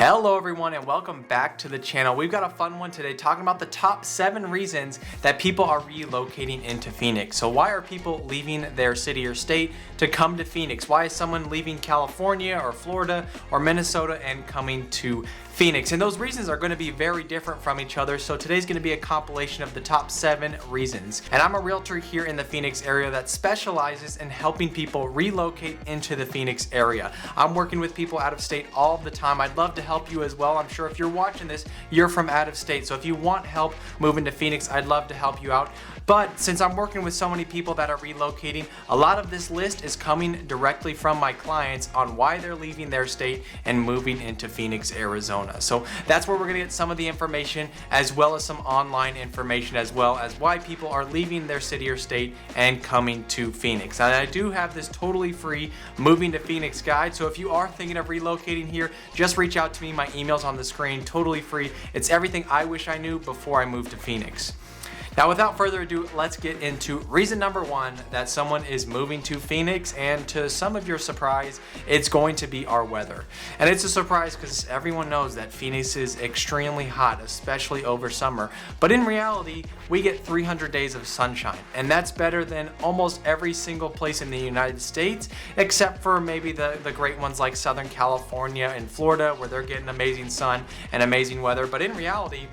Hello everyone and welcome back to the channel. We've got a fun one today talking about the top 7 reasons that people are relocating into Phoenix. So why are people leaving their city or state to come to Phoenix? Why is someone leaving California or Florida or Minnesota and coming to Phoenix? And those reasons are going to be very different from each other. So today's going to be a compilation of the top 7 reasons. And I'm a realtor here in the Phoenix area that specializes in helping people relocate into the Phoenix area. I'm working with people out of state all the time. I'd love to help you as well. I'm sure if you're watching this, you're from out of state. So if you want help moving to Phoenix, I'd love to help you out. But since I'm working with so many people that are relocating, a lot of this list is coming directly from my clients on why they're leaving their state and moving into Phoenix, Arizona. So that's where we're going to get some of the information, as well as some online information, as well as why people are leaving their city or state and coming to Phoenix. And I do have this totally free Moving to Phoenix guide. So if you are thinking of relocating here, just reach out to me. My email's on the screen, totally free. It's everything I wish I knew before I moved to Phoenix. Now, without further ado, let's get into reason number 1 that someone is moving to Phoenix, and to some of your surprise, it's going to be our weather. And it's a surprise because everyone knows that Phoenix is extremely hot, especially over summer. But in reality, we get 300 days of sunshine, and that's better than almost every single place in the United States, except for maybe the great ones like Southern California and Florida, where they're getting amazing sun and amazing weather. But in reality,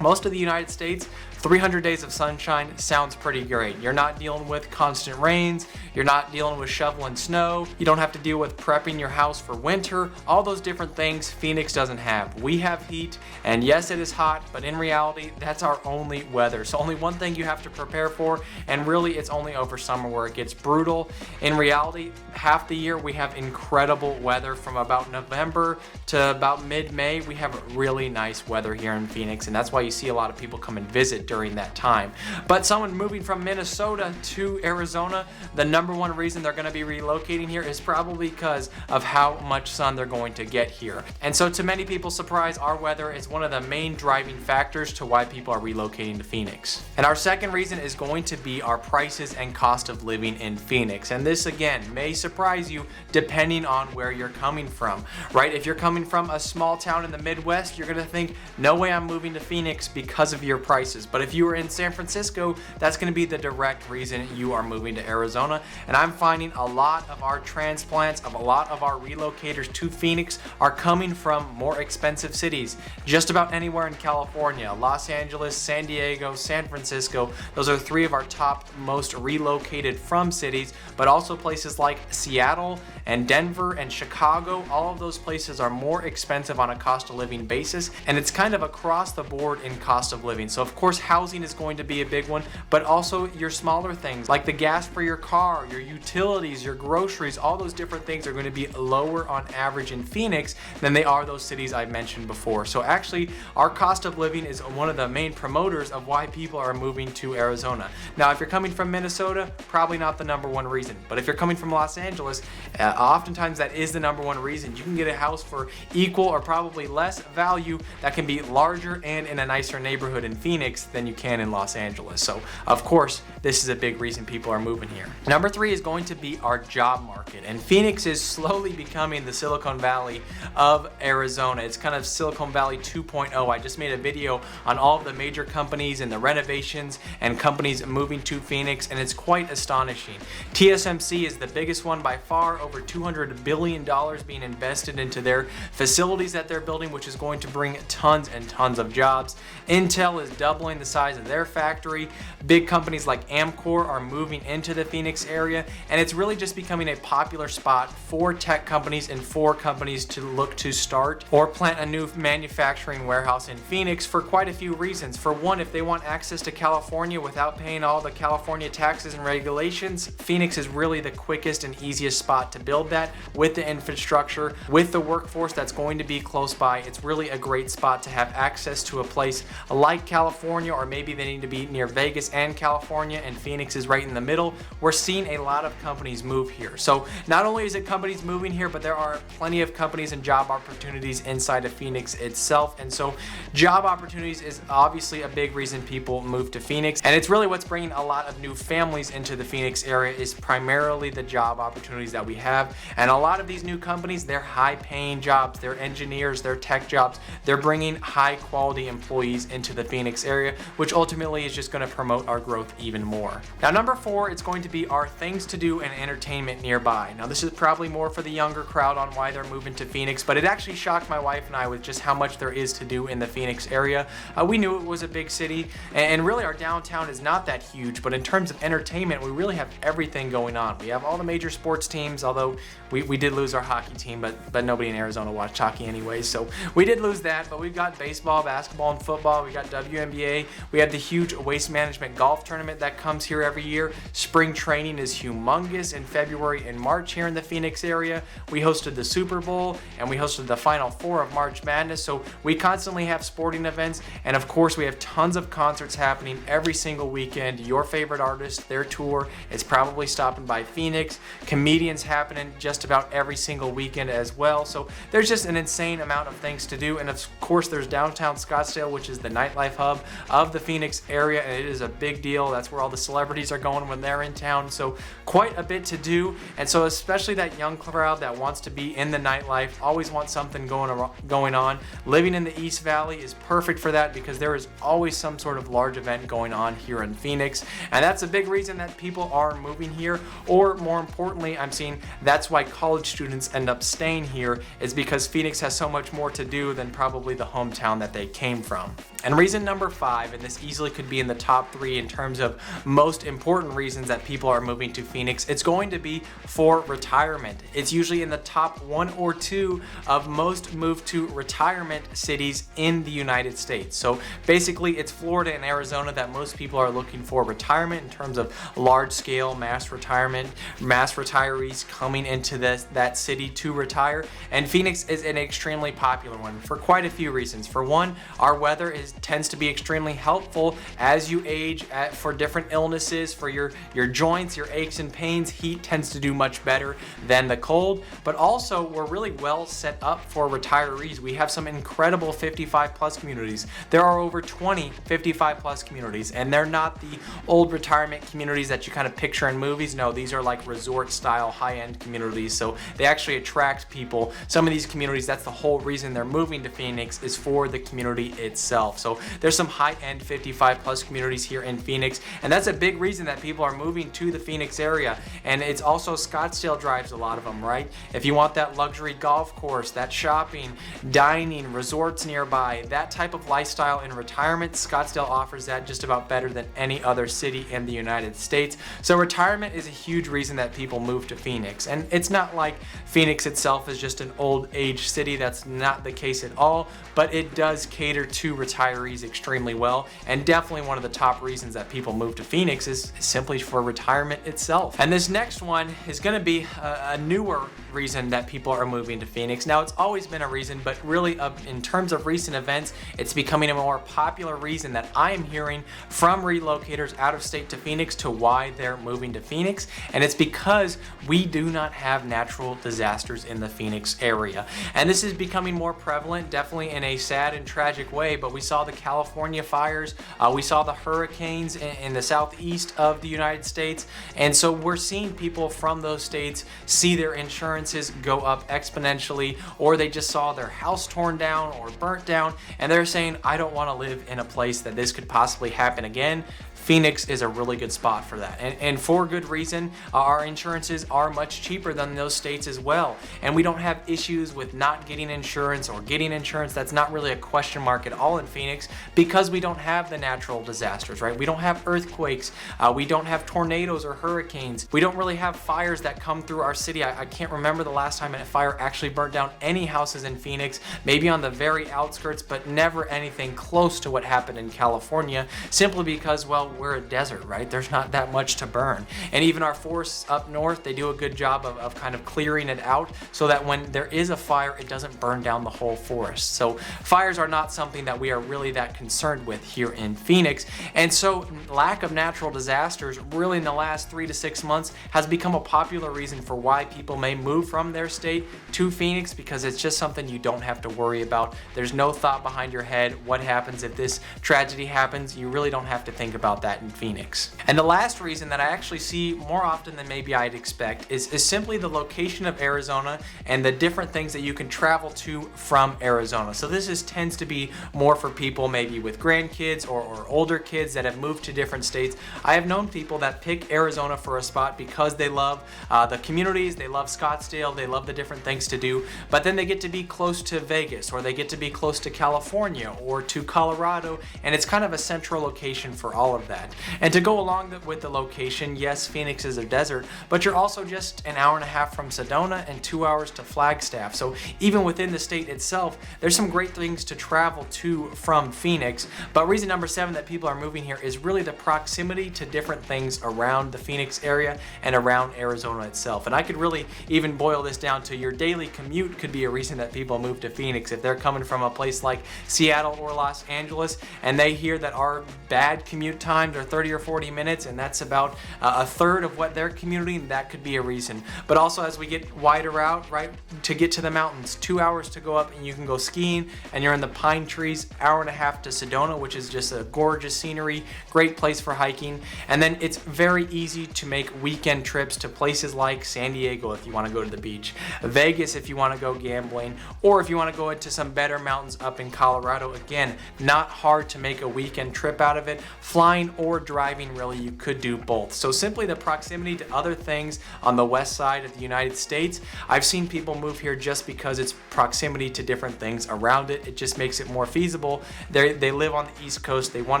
most of the United States, 300 days of sunshine sounds pretty great. You're not dealing with constant rains, you're not dealing with shoveling snow, you don't have to deal with prepping your house for winter, all those different things Phoenix doesn't have. We have heat, and yes, it is hot, but in reality, that's our only weather. So only one thing you have to prepare for, and really it's only over summer where it gets brutal. In reality, half the year we have incredible weather. From about November to about mid-May, we have really nice weather here in Phoenix, and that's why you see a lot of people come and visit during that time. But someone moving from Minnesota to Arizona, the number one reason they're going to be relocating here is probably because of how much sun they're going to get here. And so to many people's surprise, our weather is one of the main driving factors to why people are relocating to Phoenix. And our second reason is going to be our prices and cost of living in Phoenix. And this again may surprise you depending on where you're coming from, right? If you're coming from a small town in the Midwest, you're going to think, no way I'm moving to Phoenix because of your prices. But if you are in San Francisco, that's going to be the direct reason you are moving to Arizona. And I'm finding a lot of our transplants, of a lot of our relocators to Phoenix are coming from more expensive cities. Just about anywhere in California, Los Angeles, San Diego, San Francisco, those are 3 of our top most relocated from cities, but also places like Seattle and Denver and Chicago. All of those places are more expensive on a cost of living basis, and it's kind of across the board in cost of living. So of course, housing is going to be a big one, but also your smaller things like the gas for your car, your utilities, your groceries, all those different things are going to be lower on average in Phoenix than they are those cities I mentioned before. So actually, our cost of living is one of the main promoters of why people are moving to Arizona. Now, if you're coming from Minnesota, probably not the number one reason, but if you're coming from Los Angeles, oftentimes that is the number one reason. You can get a house for equal or probably less value that can be larger and in a nicer neighborhood in Phoenix than you can in Los Angeles. So of course, this is a big reason people are moving here. Number 3 is going to be our job market, and Phoenix is slowly becoming the Silicon Valley of Arizona. It's kind of Silicon Valley 2.0. I just made a video on all of the major companies and the renovations and companies moving to Phoenix, and it's quite astonishing. TSMC is the biggest one by far, over $200 billion being invested into their facilities that they're building, which is going to bring tons and tons of jobs. Intel is doubling the size of their factory. Big companies like Amcor are moving into the Phoenix area, and it's really just becoming a popular spot for tech companies and for companies to look to start or plant a new manufacturing warehouse in Phoenix for quite a few reasons. For one, if they want access to California without paying all the California taxes and regulations, Phoenix is really the quickest and easiest spot to build that with the infrastructure, with the workforce that's going to be close by. It's really a great spot to have access to a place like California or maybe they need to be near Vegas and California, and Phoenix is right in the middle, we're seeing a lot of companies move here. So not only is it companies moving here, but there are plenty of companies and job opportunities inside of Phoenix itself. And so job opportunities is obviously a big reason people move to Phoenix, and it's really what's bringing a lot of new families into the Phoenix area is primarily the job opportunities that we have. And a lot of these new companies, they're high paying jobs, they're engineers, they're tech jobs, they're bringing high quality employees into the Phoenix area, which ultimately is just going to promote our growth even more. Now number 4, it's going to be our things to do and entertainment nearby. Now this is probably more for the younger crowd on why they're moving to Phoenix, but it actually shocked my wife and I with just how much there is to do in the Phoenix area. We knew it was a big city, and really our downtown is not that huge, but in terms of entertainment, we really have everything going on. We have all the major sports teams, although we did lose our hockey team, but nobody in Arizona watched hockey anyways, so we did lose that. But we've got baseball, basketball, and football. We got WNBA. We have the huge waste management golf tournament that comes here every year. Spring training is humongous in February and March here in the Phoenix area. We hosted the Super Bowl, and we hosted the Final Four of March Madness, so we constantly have sporting events, and of course we have tons of concerts happening every single weekend. Your favorite artist, their tour is probably stopping by Phoenix. Comedians happening just about every single weekend as well. So there's just an insane amount of things to do. And of course there's downtown Scottsdale, which is the nightlife hub of the Phoenix area, and it is a big deal. That's where all the celebrities are going when they're in town. So quite a bit to do. And so especially that young crowd that wants to be in the nightlife, always wants something going on. Living in the East Valley is perfect for that because there is always some sort of large event going on here in Phoenix. And that's a big reason that people are moving here, or more importantly, I'm seeing that's why college students end up staying here, is because Phoenix has so much more to do than probably the hometown that they came from. And reason number 5, and this easily could be in the top 3 in terms of most important reasons that people are moving to Phoenix, it's going to be for retirement. It's usually in the top 1 or 2 of most move to retirement cities in the United States. So basically it's Florida and Arizona that most people are looking for retirement in terms of large scale mass retirement, mass retirees coming into that city to retire. And Phoenix is an extremely popular one for quite a few reasons. For one, our weather tends to be extremely helpful as you age, for different illnesses, for your joints, your aches and pains. Heat tends to do much better than the cold, but also we're really well set up for retirees. We have some incredible 55 plus communities. There are over 20 55 plus communities, and they're not the old retirement communities that you kind of picture in movies. No, these are like resort style high-end communities, so they actually attract people. Some of these communities, that's the whole reason they're moving to Phoenix, is for the community itself. So there's some high-end 55 plus communities here in Phoenix, and that's a big reason that people are moving to the Phoenix area. And it's also Scottsdale drives a lot of them, right? If you want that luxury golf course, that shopping, dining, resorts nearby, that type of lifestyle in retirement, Scottsdale offers that just about better than any other city in the United States. So retirement is a huge reason that people move to Phoenix. And it's not like Phoenix itself is just an old age city. That's not the case at all, but it does cater to retirees extremely well. And definitely one of the top reasons that people move to Phoenix is simply for retirement itself. And this next one is going to be a newer reason that people are moving to Phoenix. Now, it's always been a reason, but really in terms of recent events, it's becoming a more popular reason that I am hearing from relocators out of state to Phoenix to why they're moving to Phoenix. And it's because we do not have natural disasters in the Phoenix area. And this is becoming more prevalent, definitely in a sad and tragic way, but we saw the California fires, we saw the hurricanes in the southeast of the United States, and so we're seeing people from those states see their insurances go up exponentially, or they just saw their house torn down or burnt down, and they're saying, I don't want to live in a place that this could possibly happen again. Phoenix is a really good spot for that, and for good reason. Our insurances are much cheaper than those states as well, and we don't have issues with not getting insurance or getting insurance. That's not really a question mark at all in Phoenix because we don't have the natural disasters, right? We don't have earthquakes, we don't have tornadoes or hurricanes, we don't really have fires that come through our city. I can't remember remember the last time a fire actually burnt down any houses in Phoenix, maybe on the very outskirts, but never anything close to what happened in California, simply because, well, we're a desert, right? There's not that much to burn. And even our forests up north, they do a good job of kind of clearing it out so that when there is a fire, it doesn't burn down the whole forest. So fires are not something that we are really that concerned with here in Phoenix. And so lack of natural disasters really in the last 3 to 6 months has become a popular reason for why people may move from their state to Phoenix, because it's just something you don't have to worry about. There's no thought behind your head. What happens if this tragedy happens? You really don't have to think about that in Phoenix. And the last reason that I actually see more often than maybe I'd expect is simply the location of Arizona and the different things that you can travel to from Arizona. So this tends to be more for people maybe with grandkids or older kids that have moved to different states. I have known people that pick Arizona for a spot because they love the communities, they love Scottsdale, they love the different things to do, but then they get to be close to Vegas, or they get to be close to California or to Colorado, and it's kind of a central location for all of that. And to go along with the location, yes, Phoenix is a desert, but you're also just an hour and a half from Sedona and 2 hours to Flagstaff. So even within the state itself, there's some great things to travel to from Phoenix. But reason number 7 that people are moving here is really the proximity to different things around the Phoenix area and around Arizona itself. And I could really even boil this down to your daily commute could be a reason that people move to Phoenix. If they're coming from a place like Seattle or Los Angeles and they hear that our bad commute times are 30 or 40 minutes and that's about a third of what their community, that could be a reason. But also as we get wider out, right, to get to the mountains, 2 hours to go up and you can go skiing and you're in the pine trees, hour and a half to Sedona, which is just a gorgeous scenery, great place for hiking. And then it's very easy to make weekend trips to places like San Diego if you want to go to the beach, Vegas if you want to go gambling, or if you want to go into some better mountains up in Colorado. Again, not hard to make a weekend trip out of it. Flying or driving, really, you could do both. So simply the proximity to other things on the west side of the United States. I've seen people move here just because it's proximity to different things around it. It just makes it more feasible. They live on the East Coast. They want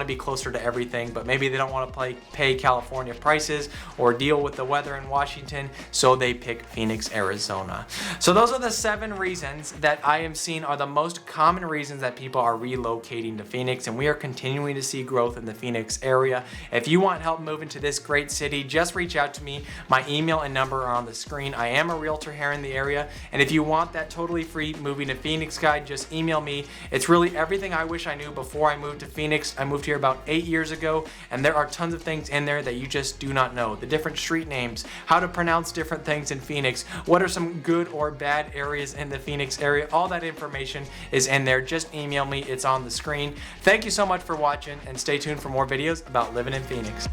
to be closer to everything, but maybe they don't want to pay California prices or deal with the weather in Washington, so they pick Phoenix, Arizona. So those are the 7 reasons that I am seeing are the most common reasons that people are relocating to Phoenix, and we are continuing to see growth in the Phoenix area. If you want help moving to this great city, just reach out to me. My email and number are on the screen. I am a realtor here in the area, and if you want that totally free moving to Phoenix guide, just email me. It's really everything I wish I knew before I moved to Phoenix. I moved here about 8 years ago, and there are tons of things in there that you just do not know. The different street names, how to pronounce different things in Phoenix, what are some good or bad areas in the Phoenix area, all that information is in there. Just email me, it's on the screen. Thank you so much for watching, and stay tuned for more videos about living in Phoenix.